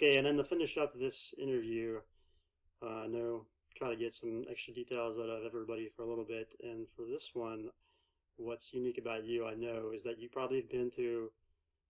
Okay, and then to finish up this interview, I know try to get some extra details out of everybody for a little bit. And for this one, what's unique about you, I know, is that you probably have been to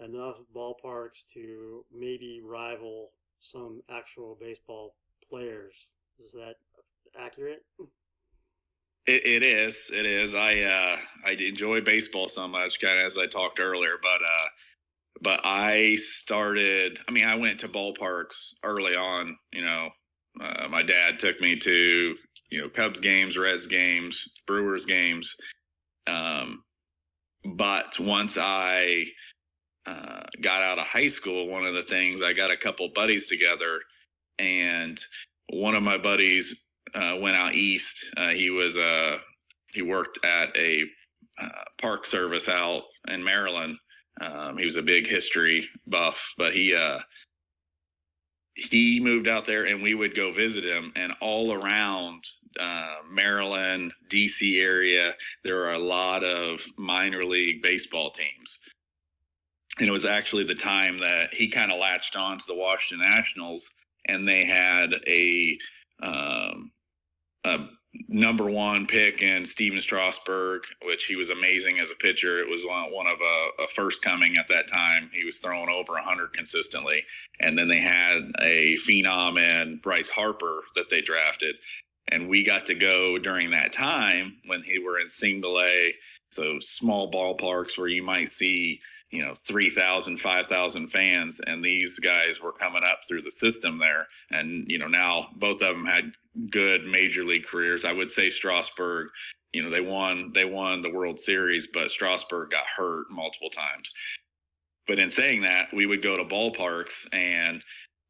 enough ballparks to maybe rival some actual baseball players. Is that accurate? It is. It is. I enjoy baseball so much, kind of as I talked earlier. But I started. I mean, I went to ballparks early on. My dad took me to Cubs games, Reds games, Brewers games. Um, but once I got out of high school, one of the things I got a couple buddies together, and one of my buddies went out east. He worked at a park service out in Maryland. He was a big history buff, but he moved out there, and we would go visit him. And all around Maryland, DC area, there are a lot of minor league baseball teams. And it was actually the time that he kind of latched on to the Washington Nationals, and they had a number one pick in Steven Strasburg, which he was amazing as a pitcher. It was one of a first coming at that time. He was throwing over 100 consistently. And then they had a phenom in Bryce Harper that they drafted. And we got to go during that time when he were in single A, so small ballparks where you might see 3,000, 5,000 fans, and these guys were coming up through the system there. And, now both of them had good major league careers. I would say Strasburg, they won the World Series, but Strasburg got hurt multiple times. But in saying that, we would go to ballparks, and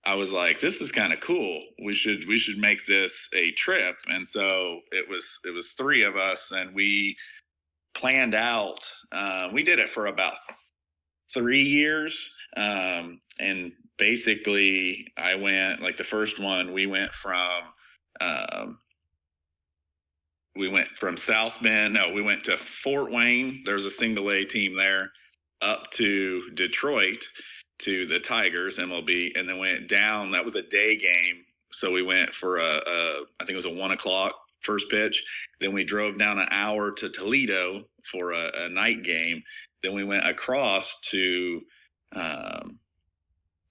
I was like, this is kind of cool. We should make this a trip. And so it was three of us, and we planned out. We did it for about 3 years. And basically I went, like, the first one, we went from South Bend. No, we went to Fort Wayne. There's a single A team there, up to Detroit to the Tigers, MLB, and then went down. That was a day game. So we went for I think it was a 1:00 first pitch. Then we drove down an hour to Toledo for a night game. Then we went across to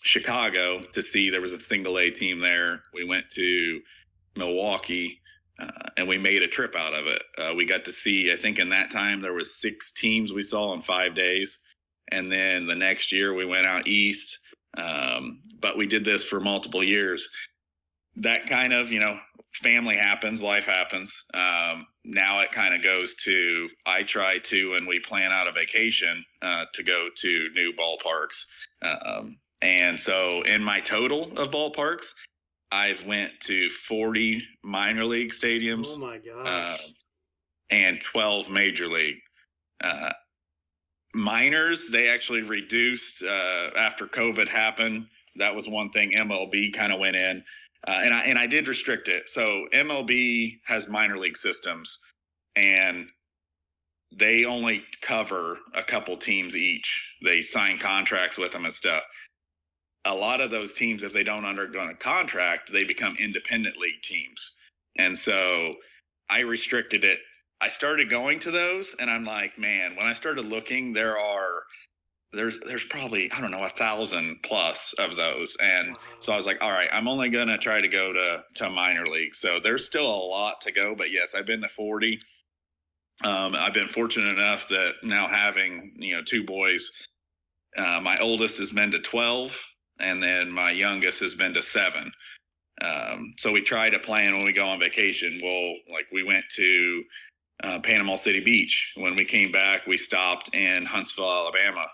Chicago to see, there was a single A team there. We went to Milwaukee, and we made a trip out of it. We got to see, I think in that time there was 6 teams we saw in 5 days. And then the next year we went out east. But we did this for multiple years. That kind of, family happens, life happens. Now it kind of goes to, I try to, when we plan out a vacation, to go to new ballparks. And so in my total of ballparks, I've went to 40 minor league stadiums. Oh my gosh. And 12 major league. Minors, they actually reduced after COVID happened. That was one thing MLB kind of went in. And I did restrict it. So MLB has minor league systems, and they only cover a couple teams each. They sign contracts with them and stuff. A lot of those teams, if they don't undergo a contract, they become independent league teams. And so I restricted it. I started going to those, and I'm like, man, when I started looking, there's probably, I don't know, 1,000 plus of those. And Wow. so I was like, all right, I'm only going to try to go to minor league. So there's still a lot to go, but yes, I've been to 40. I've been fortunate enough that now having, 2 boys, my oldest has been to 12, and then my youngest has been to 7. So we try to plan when we go on vacation. We went to Panama City Beach. When we came back, we stopped in Huntsville, Alabama,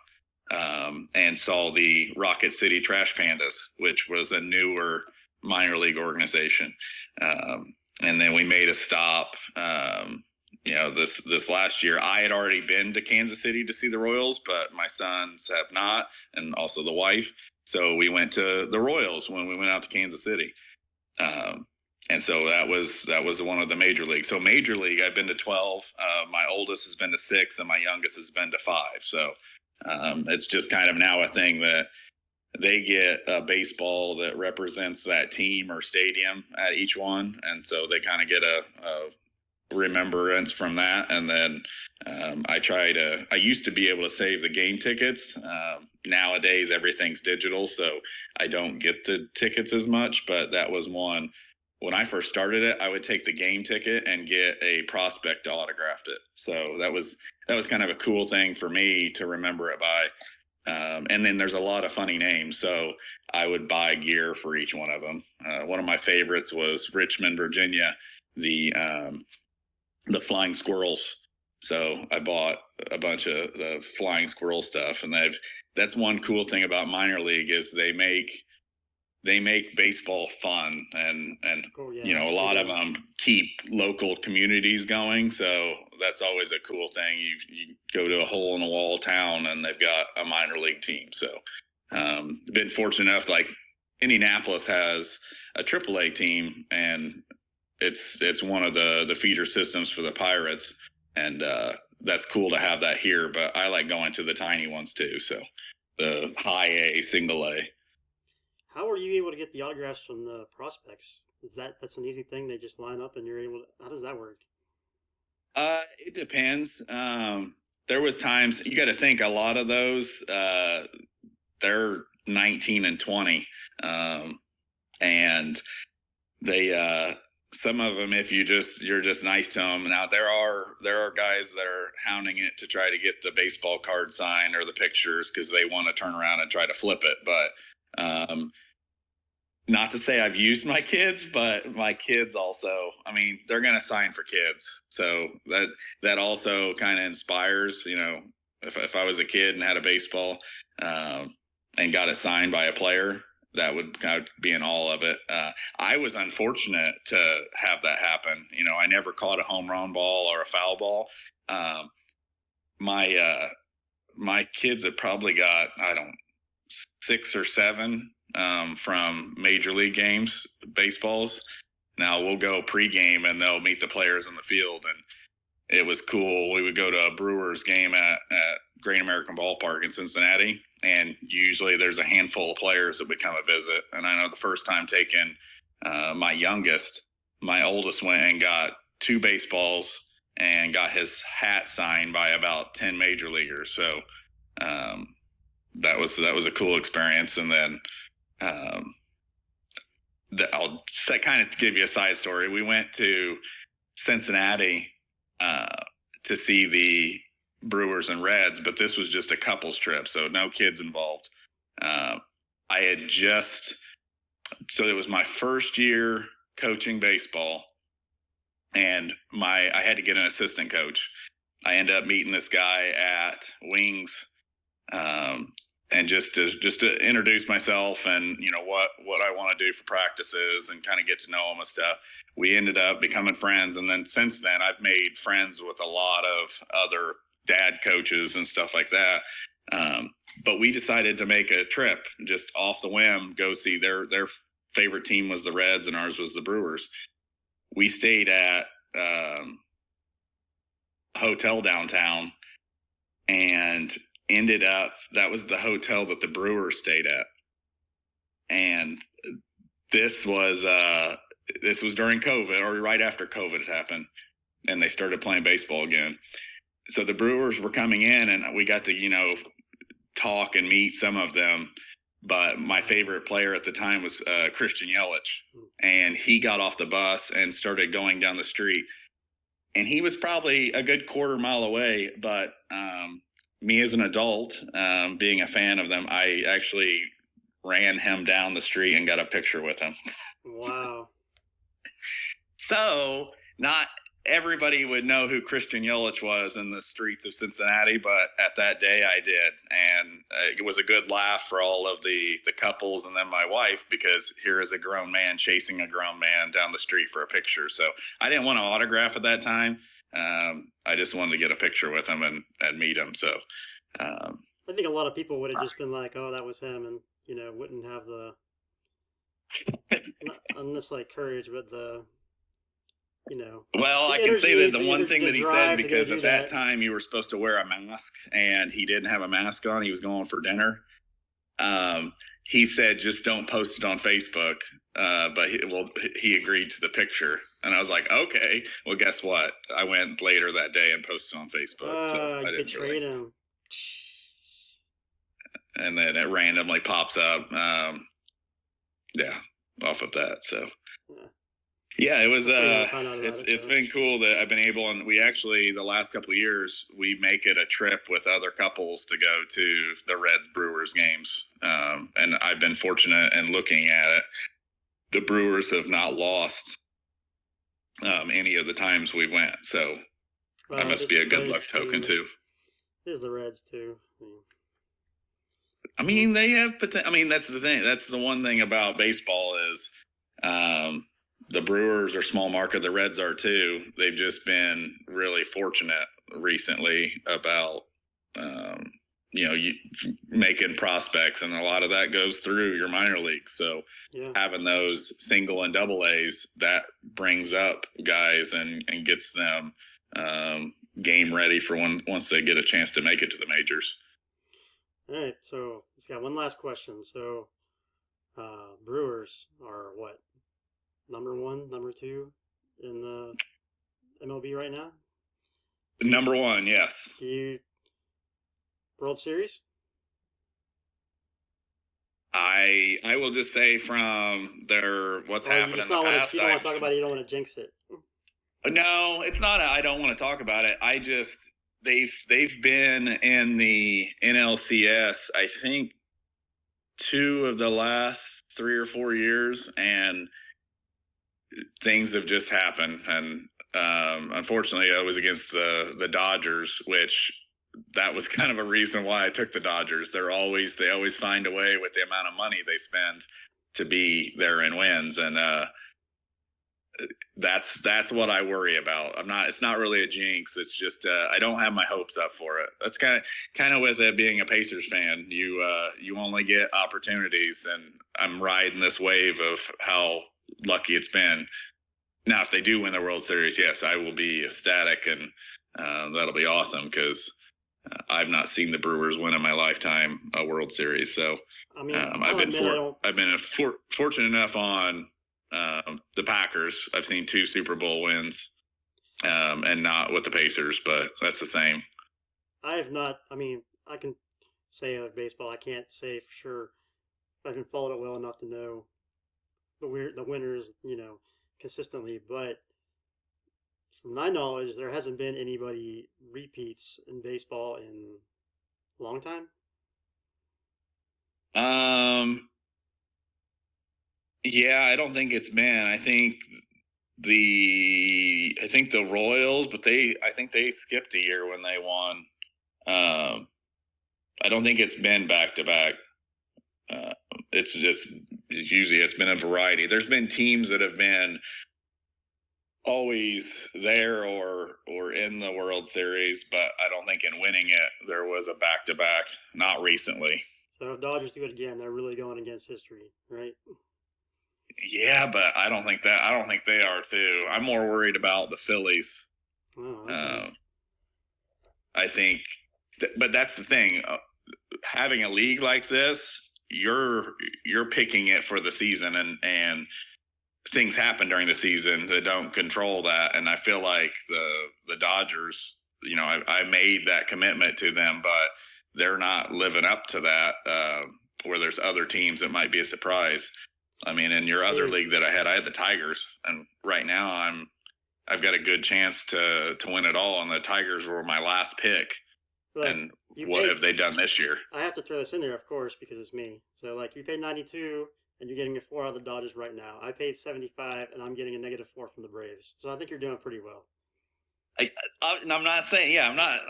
and saw the Rocket City Trash Pandas, which was a newer minor league organization. And then we made a stop, this last year. I had already been to Kansas City to see the Royals, but my sons have not, and also the wife. So we went to the Royals when we went out to Kansas City. And so that was one of the major leagues. So major league, I've been to 12. My oldest has been to 6, and my youngest has been to 5. So it's just kind of now a thing that they get a baseball that represents that team or stadium at each one, and so they kind of get a remembrance from that. And then I used to be able to save the game tickets. Nowadays everything's digital, so I don't get the tickets as much, but that was one. When I first started it, I would take the game ticket and get a prospect to autograph it. So that was kind of a cool thing for me to remember it by. And then there's a lot of funny names, so I would buy gear for each one of them. One of my favorites was Richmond, Virginia, the Flying Squirrels. So I bought a bunch of the Flying Squirrel stuff, and that's one cool thing about minor league is they make baseball fun, and Cool, you yeah, know, a they lot of do. them keep local communities going, so that's always a cool thing. You go to a hole in the wall town and they've got a minor league team. So been fortunate enough, like Indianapolis has a AAA team, and it's one of the feeder systems for the Pirates, and that's cool to have that here. But I like going to the tiny ones too, so the high A, single A. How are you able to get the autographs from the prospects? That's an easy thing? They just line up and you're able to. How does that work? It depends. There was times you got to think a lot of those. They're 19 and 20, and they some of them, if you're just nice to them. Now there are guys that are hounding it to try to get the baseball card signed or the pictures because they want to turn around and try to flip it. But not to say I've used my kids, but my kids also, I mean, they're going to sign for kids. So that also kind of inspires, you know, if I was a kid and had a baseball and got it signed by a player, that would kind of be in all of it. I was unfortunate to have that happen. You know, I never caught a home run ball or a foul ball. Um, my kids have probably got, I don't, 6 or 7 from major league games, baseballs. Now we'll go pregame and they'll meet the players in the field, and it was cool. We would go to a Brewers game at Great American Ballpark in Cincinnati, and usually there's a handful of players that would come and visit. And I know the first time taking my youngest, my oldest went and got 2 baseballs and got his hat signed by about 10 major leaguers. So that was a cool experience. And then I'll kind of give you a side story. We went to Cincinnati to see the Brewers and Reds, but this was just a couples trip, so no kids involved. I had so it was my first year coaching baseball, and I had to get an assistant coach. I ended up meeting this guy at Wings, and just to introduce myself and you know what I want to do for practices and kind of get to know him and stuff. We ended up becoming friends, and then since then I've made friends with a lot of other dad coaches and stuff like that. But we decided to make a trip just off the whim, go see their favorite team was the Reds and ours was the Brewers. We stayed at a hotel downtown and ended up, that was the hotel that the Brewers stayed at. And this was during COVID, or right after COVID had happened, and they started playing baseball again. So the Brewers were coming in, and we got to, you know, talk and meet some of them. But my favorite player at the time was Christian Yelich, and he got off the bus and started going down the street. And he was probably a good quarter mile away, but me as an adult, being a fan of them, I actually ran him down the street and got a picture with him. Wow. So not everybody would know who Christian Yelich was in the streets of Cincinnati, but at that day I did. And it was a good laugh for all of the couples and then my wife, because here is a grown man chasing a grown man down the street for a picture. So I didn't want to autograph at that time. I just wanted to get a picture with him and meet him. So I think a lot of people would have just been like, "Oh, that was him," and you know, wouldn't have the not this like courage, but the you know, well, the I can say energy, that the one thing that he said, drive to go because do at that that. time you were supposed to wear a mask and he didn't have a mask on. He was going for dinner. he said, just don't post it on Facebook. But he agreed to the picture. And I was like, okay, well, guess what? I went later that day and posted on Facebook. So I You didn't really. betrayed him. And then it randomly pops up. Yeah, off of that. So. Yeah, it was. It's been cool that I've been able, and we actually the last couple of years we make it a trip with other couples to go to the Reds Brewers games, and I've been fortunate in looking at it. The Brewers have not lost any of the times we went, so that must be a good luck token too. It is the Reds too. I mean, they have. I mean, that's the thing. That's the one thing about baseball is. The Brewers are small market. The Reds are too. They've just been really fortunate recently about, you making prospects, and a lot of that goes through your minor leagues. So having those single and double A's, that brings up guys and gets them game ready for once they get a chance to make it to the majors. All right. So let's got one last question. So Brewers are what? Number 1, number 2 in the MLB right now? Number 1, yes. World Series? I will just say from what's happened in the past. You don't want to talk about it. You don't want to jinx it. No, it's not. I don't want to talk about it. I just they've been in the NLCS. I think 2 of the last 3 or 4 years, and things have just happened, and unfortunately I was against the Dodgers, which that was kind of a reason why I took the Dodgers. They always find a way with the amount of money they spend to be there in wins, and that's what I worry about. It's not really a jinx. It's just I don't have my hopes up for it. That's kind of with it being a Pacers fan. You only get opportunities, and I'm riding this wave of how lucky it's been. Now, if they do win the World Series, yes, I will be ecstatic, and that'll be awesome because I've not seen the Brewers win in my lifetime a World Series. So I mean, I've been fortunate enough on the Packers. I've seen 2 Super Bowl wins, and not with the Pacers, but that's the same. I have not. I mean, I can say of baseball, I can't say for sure. I haven't followed it well enough to know the winners, consistently. But from my knowledge, there hasn't been anybody repeats in baseball in a long time. Yeah, I don't think it's been. I think the Royals, but I think they skipped a year when they won. I don't think it's been back to back. It's usually it's been a variety. There's been teams that have been always there or in the World Series, but I don't think in winning it there was a back to back. Not recently. So if Dodgers do it again, they're really going against history, right? Yeah, but I don't think they are too. I'm more worried about the Phillies. Oh, okay. I think, but that's the thing. Having a league like this, you're picking it for the season, and things happen during the season that don't control that. And I feel like the Dodgers, I made that commitment to them, but they're not living up to that. Where there's other teams that might be a surprise. I mean, in your other league that I had the Tigers, and right now I've got a good chance to win it all, and the Tigers were my last pick. And what have they done this year? I have to throw this in there, of course, because it's me. So, you paid 92, and you're getting a 4 out of the Dodgers right now. I paid 75, and I'm getting a -4 from the Braves. So I think you're doing pretty well. I'm not saying, I'm not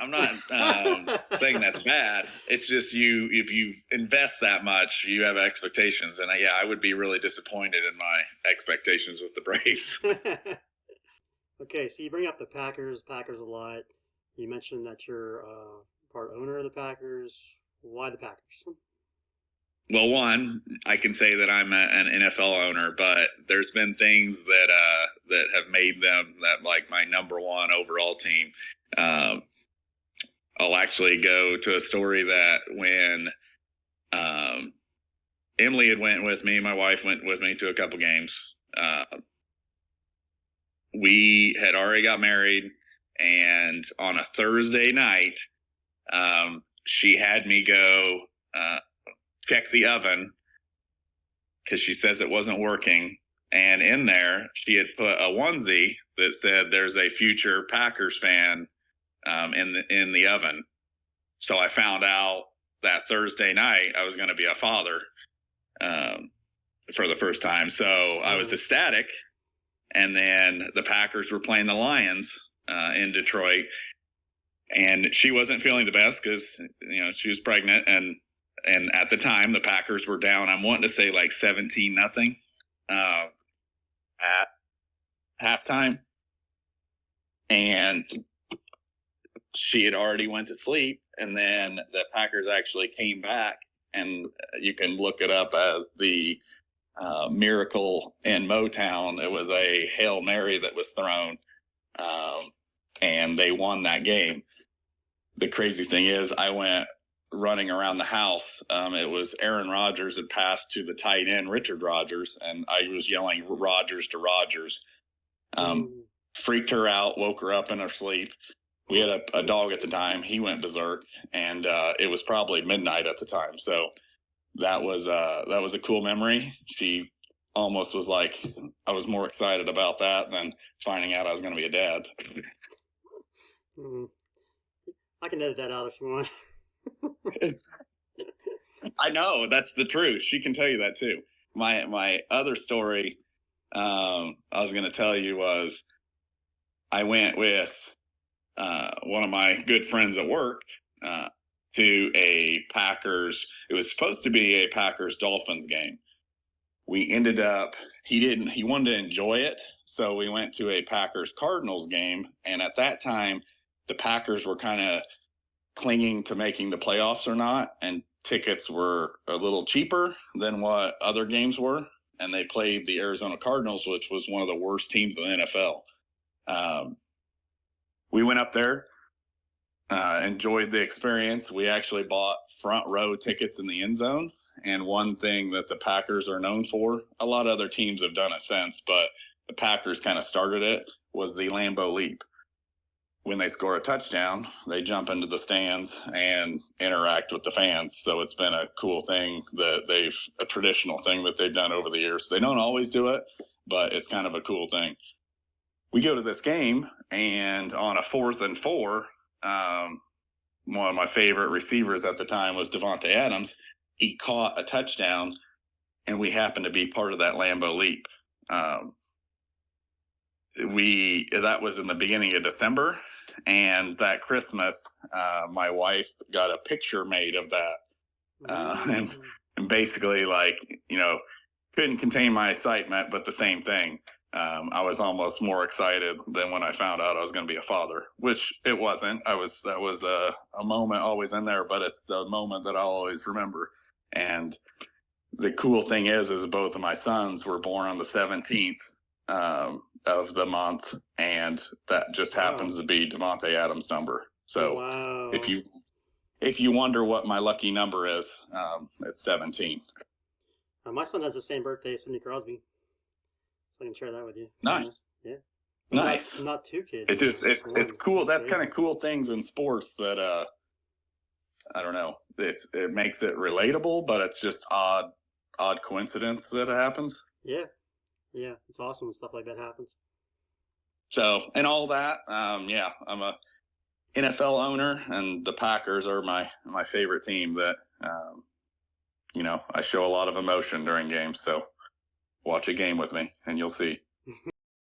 saying that's bad. It's just if you invest that much, you have expectations, and I would be really disappointed in my expectations with the Braves. Okay, so you bring up the Packers a lot. You mentioned that you're part owner of the Packers. Why the Packers? Well, one, I can say that I'm an NFL owner, but there's been things that have made them my number 1 overall team. I'll actually go to a story that when Emily had went with me. My wife went with me to a couple games. We had already got married, and on a Thursday night, she had me go check the oven because she says it wasn't working. And in there, she had put a onesie that said, "There's a future Packers fan in the oven." So I found out that Thursday night I was going to be a father for the first time. So I was ecstatic. And then the Packers were playing the Lions in Detroit, and she wasn't feeling the best because she was pregnant, and at the time the Packers were down. I'm wanting to say like 17-0 at halftime, and she had already went to sleep. And then the Packers actually came back, and you can look it up as the miracle in Motown. It was a Hail Mary that was thrown, and they won that game. The crazy thing is, I went running around the house. It was Aaron Rodgers had passed to the tight end, Richard Rodgers, and I was yelling Rodgers to Rodgers. Freaked her out, woke her up in her sleep. We had a dog at the time. He went berserk, and it was probably midnight at the time. So that was a cool memory. She almost was like, I was more excited about that than finding out I was going to be a dad. I can edit that out if you want. I know, that's the truth. She can tell you that too. My other story I was going to tell you was I went with one of my good friends at work to a Packers. It was supposed to be a Packers Dolphins game. We ended up, he wanted to enjoy it. So we went to a Packers Cardinals game. And at that time, the Packers were kind of clinging to making the playoffs or not. And tickets were a little cheaper than what other games were. And they played the Arizona Cardinals, which was one of the worst teams in the NFL. We went up there, enjoyed the experience. We actually bought front row tickets in the end zone. And one thing that the Packers are known for, a lot of other teams have done it since, but the Packers kind of started it, was the Lambeau Leap. When they score a touchdown, they jump into the stands and interact with the fans. So it's been a cool thing that a traditional thing that they've done over the years. They don't always do it, but it's kind of a cool thing. We go to this game, and on a 4th and 4, one of my favorite receivers at the time was Davante Adams. He caught a touchdown, and we happened to be part of that Lambeau Leap. That was in the beginning of December, and that Christmas, my wife got a picture made of that, and basically, couldn't contain my excitement, but the same thing. I was almost more excited than when I found out I was going to be a father, which it wasn't. That was a moment always in there, but it's a moment that I'll always remember. And the cool thing is both of my sons were born on the 17th of the month, and that just happens to be Davante Adams' number. So if you wonder what my lucky number is, it's 17. My son has the same birthday as Sidney Crosby, so I can share that with you. Nice. Yeah. Nice. Not 2 kids. It's cool. That's kind of cool things in sports that I don't know. It makes it relatable, but it's just odd coincidence that it happens. Yeah, it's awesome when stuff like that happens. So, and all that, I'm a NFL owner, and the Packers are my favorite team that I show a lot of emotion during games. So watch a game with me and you'll see.